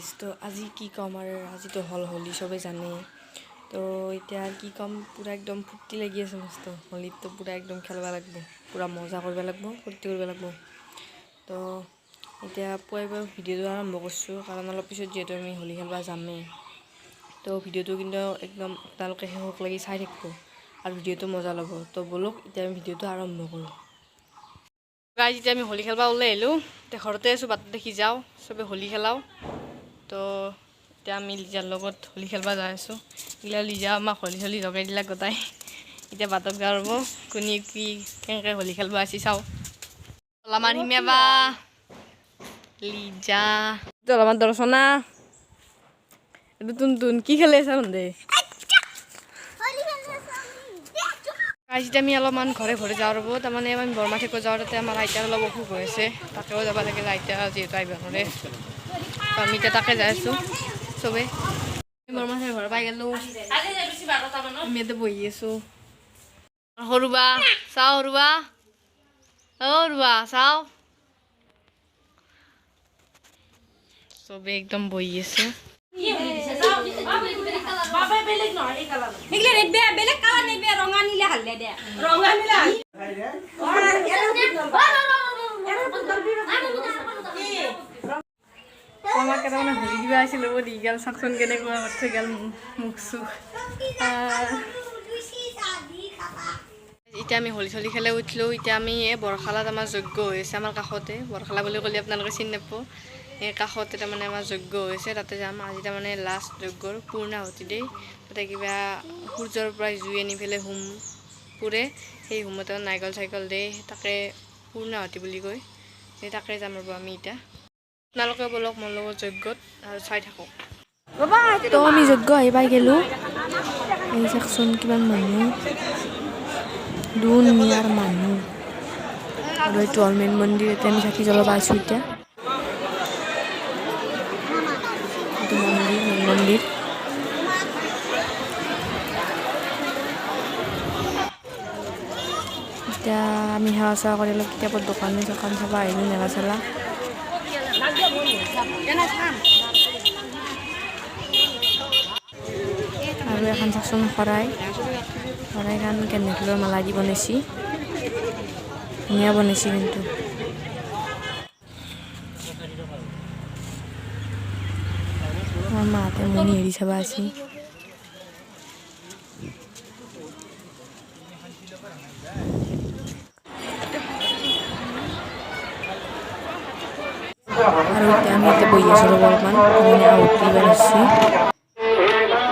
Guys তো আজি কি ক'ম আৰু আজিতো হ'ল হোলী চবে জানে তো এতিয়া কি ক'ম পুৰা একদম ফূৰ্তি লাগি আছে মস্ত হোলীতো পুৰা একদম খেলবা লাগব পুৰা মজা কৰিব লাগব ফূৰ্তি কৰিব লাগব তো এতিয়া পুৱাই পুৱাই ভিডিঅ'টো আৰম্ভ কৰিছোঁ কাৰণ অলপ পিছত যিহেতু আমি হোলী খেলবা যামেই তো ভিডিঅ'টো কিন্তু একদম আপোনালোকে শেষক লাগি চাই থাকিব আৰু ভিডিঅ'টো মজা ল'ব তো বলক এতিয়া আমি ভিডিঅ'টো আৰম্ভ কৰোঁ গাইজ এতিয়া আমি হোলী খেলবা ওলাই আহিলোঁ এতিয়া ঘৰতে আছোঁ বাটত দেখি যাওঁ চবে হোলী খেলাওঁ তো এতিয়া আমি লিজাৰ লগত হোলী খেলবা যাই আছোঁ এইগিলা লিজা আমাক হোলী চলী জগাই দিলাক গোটাই এতিয়া বাটত গা ৰ'ব কোনে কি কেনেকৈ হোলী খেলবা আছি চাওঁ অলপমান হিমাবা লিজা অলপমান দৰ্শনা এইটো তুন কি খেলি আছা মন্দে আজি আমি অলপমান ঘৰে ঘৰে যাওঁ ৰ'ব তাৰমানে আমি বৰমা ঠেকত যাওঁ তাতে আমাৰ আইতাৰ অলপ অসুখ হৈ আছে তাতেও যাব লাগে আইতা যিহেতু আহিব নোৱাৰে তো আমি এতিয়া তাকে যাই আছোঁ চবেই বৰমা ঠেকৰ ঘৰ পাই গ'লোঁ আমি ইয়াতে বহি আছোঁ সৰুবা চাওঁ সৰুবা সৰুবা চাওঁ চবেই একদম বহি আছোঁ আমাক তাৰমানে হোলী দিবা আহিছিলোঁ দি গেল চাকচোন কেনেকুৱা থৈ গেল মুখ চুখ এতিয়া আমি হোলী চলী খেলে উঠিলোঁ এতিয়া আমি এই বৰশালাত আমাৰ যজ্ঞ হৈ আছে আমাৰ কাষতে বৰশালা বুলি ক'লে আপোনালোকে চিনি নাপাব এই কাষতে তাৰমানে আমাৰ যজ্ঞ হৈছে তাতে যাম আজি তাৰমানে লাষ্ট যজ্ঞৰ পূৰ্ণাহুতি দেই তাতে কিবা সূৰ্যৰ পৰা জুই আনি পেলাই হোম পুৰে সেই হোমতে নাৰিকল চাৰিকল দিয়ে তাকে পূৰ্ণাহুতি বুলি কয় সেই তাকে যাম ৰ'ব আমি এতিয়া আপোনালোকে বলক মোৰ লগত যজ্ঞত আৰু চাই থাকক তো আমি যজ্ঞ আহি পাই গ'লোঁ এই চাওকচোন কিমান মানুহ দুনিয়াৰ মানুহ আৰু এইটো হ'ল মেইন মন্দিৰ এতিয়া আমি চাকি জ্বলাব আছোঁ এতিয়া এইটো মন্দিৰ মেইন মন্দিৰ এতিয়া আমি সেৱা চেৱা কৰি অলপ কিতাপৰ দোকান চাব আহিলোঁ মেলা চেলা আৰু এখন চাকচোন শৰাইখন কেনেকুলৰ মালা দি বনাইছি ধুনীয়া বনাইছি কিন্তু আমাৰ মাতে মনি হেৰি চাবা আছি আৰু এতিয়া আমি ইয়াতে বহি আছোঁ ৰ'ব অলপমান মানে আহুতি দিবা দিছে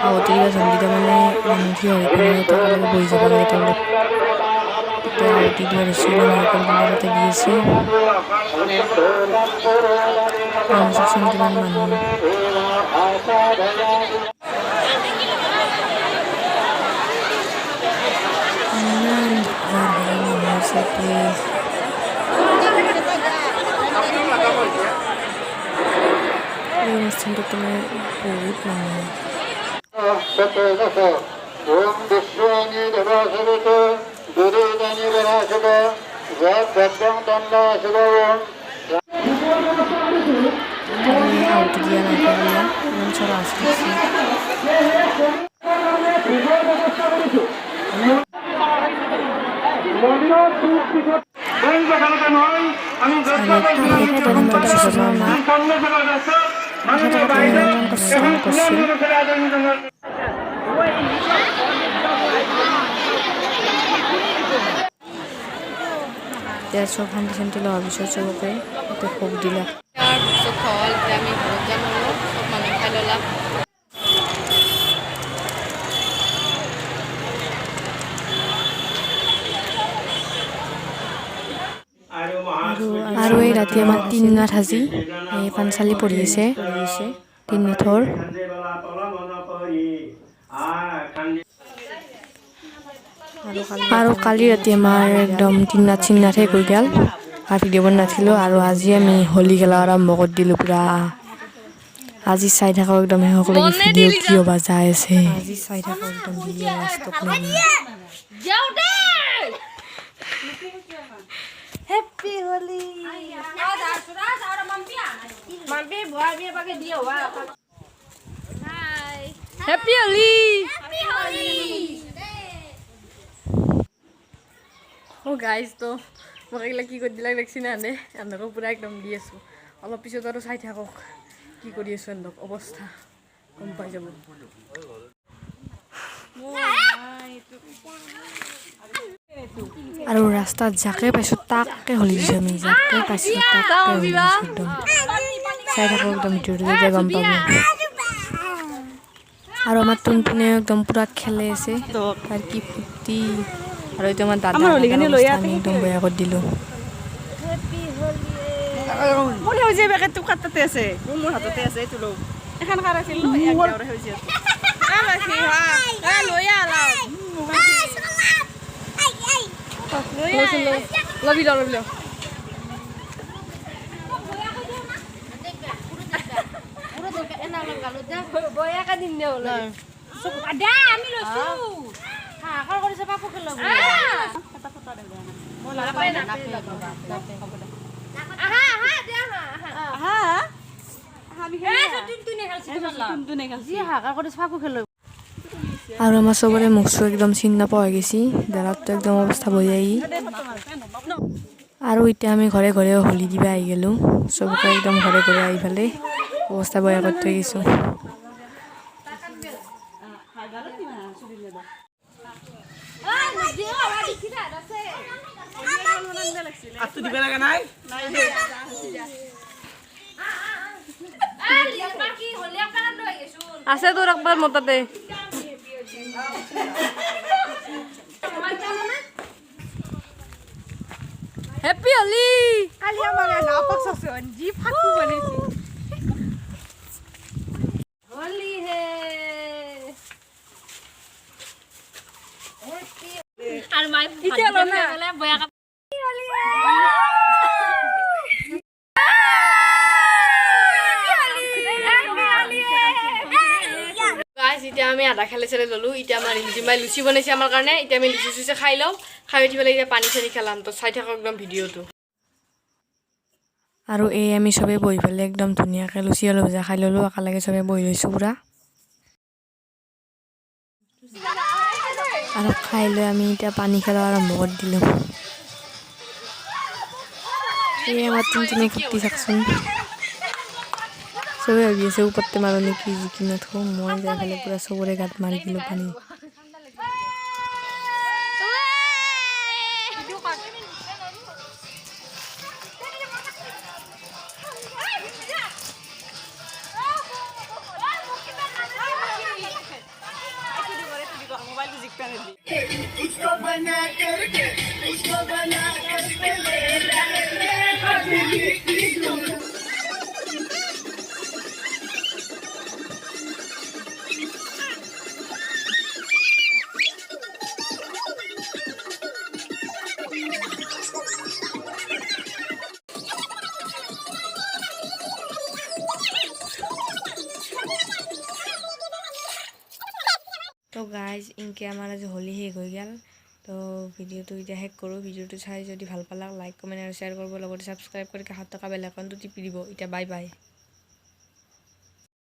আহুতি দিবা জলদি মানে মানুহ থিয় হৈ পেলাই তাকে বহি যাব লাগে তলত এতিয়া আহুতি দিবা দিছে নাৰিকল তাতে দি আছে চাওকচোন কিমান মানুহ ইমান হাজাৰ মানুহ আছে এই অনুষ্ঠানটো তোমাৰ বহুত মানুহ আহুতি দিয়া নাৰিকল দিয়া ইমান চৰা আছে এতিয়া চব শান্তি শান্তি লোৱাৰ পিছত চবকে এতিয়া ভোগ দিলা আমি ঘৰত যাম চব মানুহ খাই ল'লাক আৰু এই ৰাতি আমাৰ তিননাথ সাজি এই পানচালি পঢ়ি আছে তিননাথৰ আৰু কালি ৰাতি আমাৰ একদম তিননাথ চিননাথে গৈ গ'ল আৰু ভিডিঅ' বনাই নাছিলোঁ আৰু আজি আমি হোলী খেলা আৰম্ভ কৰি দিলোঁ পুৰা আজি চাই থাকক একদম শেষক লাগি ভিডিঅ' কি হ'বা যাই আছে আজি চাই থাকক একদম ভিডিঅ' লাষ্টক লাগি Happy Holi! Mampi buat dia pakai dia wah. Hai. Happy Holi! Happy Holi. Oh guys, তো মোক এইগিলা কি কৰি দিলাক দেখছি না নে এনকো পুৰা একদম দি আছো অলপ পিছত আৰু চাই থাকক কি কৰি আছো এনক অৱস্থা গম পাই যাব আৰু ৰাস্তাত যাকে পাইছো তাকে হলি দিছো আমি যাকে পাইছো তাকে হলি দিছো একদম চাই থাকক একদম ভিডিঅ'টো তেতিয়া গম পাব আৰু আমাৰ টুনটুনে একদম পুৰা খেলে আছে তাৰ কি ফুটি আৰু এতিয়া আমাৰ দাদা একদম বেয়া কৰি দিলোঁ মোৰ সেউজীয়া পেকেটটো কাটতে আছে মোৰ হাততে আছে এইটো লওঁ এখন কাৰ আছিল ন এক দেওৰে সেউজীয়া আলাছি হা লৈ আলা লবি ল বয়া কা দিন দেও লৈ আদা আমি লৈছো হা কৰ কৰিছে পাপু কে লব এটা ফটো দে মই নাপাই না আহা আহা দে আহা আমি হে টুনটুনে খেলছি জি হাকা কৰিছে পাপু কে লব আৰু আমাৰ চবৰে মুখটো একদম চিন নাপোৱা হৈ গৈছি দাদাতো একদম অৱস্থা বঢ়িয়াই আৰু এতিয়া আমি ঘৰে ঘৰে হলি দিবা আহি গেলো চবকে একদম ঘৰে ঘৰে আহি ফালে অৱস্থা বেয়া কৰি থৈ গৈছো আতু দিবে লাগা নাই আছে তোৰ একবাৰ মতাতে হ্যাপি হলি কালি আমার নাপাক সসন জি ফাকু বলেছি হোলি হে আর মাই ইতেলো না বলে বয়া হোলি গাইস এতিয়া আমি আধা খেলে চলে ললো এতিয়া আমাৰ ৰিলজিমাই লুচি বনাইছে আমাৰ কাৰণে এতিয়া আমি লুচি চুচি খাই লওঁ খাই উঠি পেলাই এতিয়া পানী চানি খেলাম তো চাই থাকক একদম ভিডিঅ'টো আৰু এই আমি চবে বহি পেলাই একদম ধুনীয়াকৈ লুচি অলপ ভজা খাই ললোঁ একেলগে চবে বহি লৈছোঁ পুৰা আৰু খাই লৈ আমি এতিয়া পানী খেলা আৰম্ভ কৰি দিলোঁ এই আমাৰ টুনটুনে ফুটি চাকচোন চবে ভাবি আছে ওপৰতে মাৰো নেকি জিকি নথওঁ মই যাই পেলাই পুৰা চবৰে গাত মাৰি দিলোঁ পানী उसको बना करके ले তো গাইজ ইনকে আমাৰ আজি হোলি শেষ হৈ গ'ল তো ভিডিঅ'টো এতিয়া শেষ কৰোঁ ভিডিঅ'টো চাই যদি ভাল পালাক লাইক কমেণ্ট আৰু শ্বেয়াৰ কৰিব লগতে ছাবস্ক্ৰাইব কৰি কাষত থকা বেল আইকনটো টিপি দিব এতিয়া বাই বাই